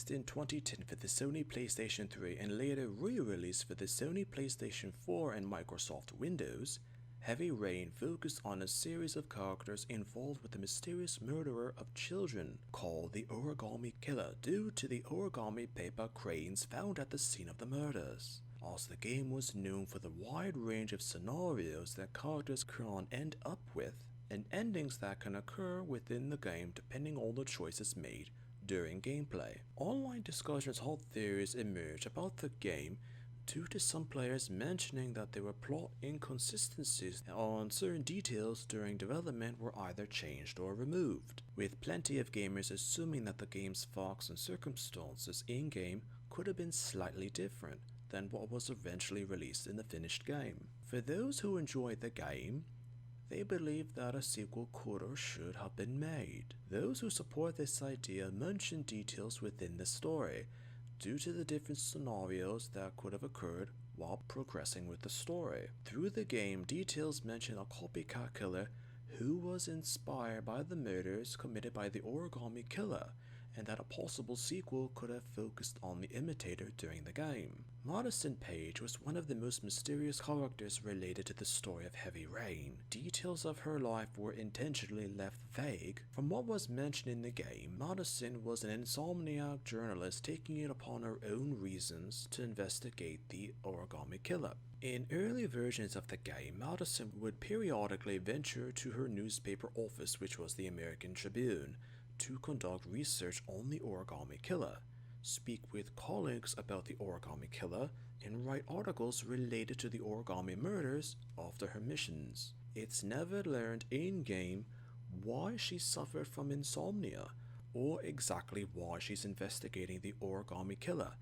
Released in 2010 for the Sony PlayStation 3 and later re-released for the Sony PlayStation 4 and Microsoft Windows, Heavy Rain focused on a series of characters involved with the mysterious murderer of children called the Origami Killer due to the origami paper cranes found at the scene of the murders. Also, the game was known for the wide range of scenarios that characters can end up with and endings that can occur within the game depending on the choices made during gameplay. Online discussions held theories emerged about the game due to some players mentioning that there were plot inconsistencies on certain details during development were either changed or removed, with plenty of gamers assuming that the game's facts and circumstances in-game could have been slightly different than what was eventually released in the finished game. For those who enjoyed the game, they believe that a sequel could or should have been made. Those who support this idea mention details within the story due to the different scenarios that could have occurred while progressing with the story. Through the game, details mention a copycat killer who was inspired by the murders committed by the Origami Killer, and that a possible sequel could have focused on the imitator during the game. Madison Paige was one of the most mysterious characters related to the story of Heavy Rain. Details of her life were intentionally left vague. From what was mentioned in the game, Madison was an insomniac journalist taking it upon her own reasons to investigate the Origami Killer. In early versions of the game, Madison would periodically venture to her newspaper office, which was the American Tribune, to conduct research on the Origami Killer, speak with colleagues about the Origami Killer, and write articles related to the origami murders after her missions. It's never learned in-game why she suffered from insomnia, or exactly why she's investigating the Origami Killer,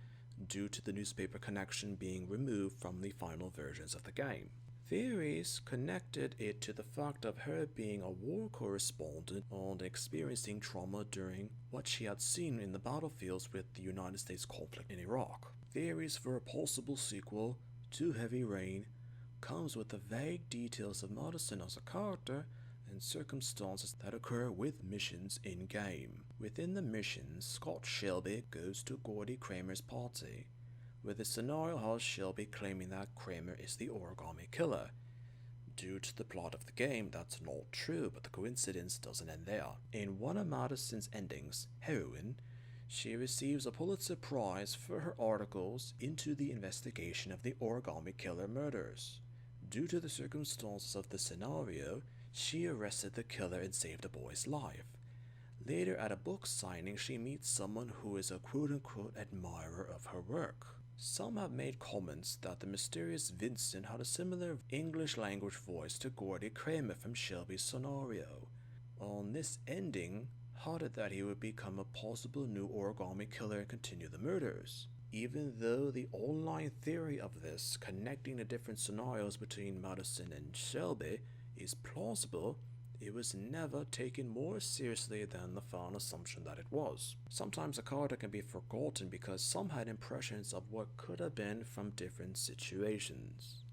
due to the newspaper connection being removed from the final versions of the game. Theories connected it to the fact of her being a war correspondent and experiencing trauma during what she had seen in the battlefields with the United States conflict in Iraq. Theories for a possible sequel to Heavy Rain comes with the vague details of Madison as a character and circumstances that occur with missions in-game. Within the missions, Scott Shelby goes to Gordy Kramer's party, where the scenario has Shelby claiming that Kramer is the Origami Killer. Due to the plot of the game, that's not true, but the coincidence doesn't end there. In one of Madison's endings, Heroine, she receives a Pulitzer Prize for her articles into the investigation of the Origami Killer murders. Due to the circumstances of the scenario, she arrested the killer and saved the boy's life. Later, at a book signing, she meets someone who is a quote-unquote admirer of her work. Some have made comments that the mysterious Vincent had a similar English language voice to Gordy Kramer from Shelby's scenario. On this ending, hinted that he would become a possible new Origami Killer and continue the murders. Even though the online theory of this, connecting the different scenarios between Madison and Shelby, is plausible, it was never taken more seriously than the fan assumption that it was. Sometimes a character can be forgotten because some had impressions of what could have been from different situations.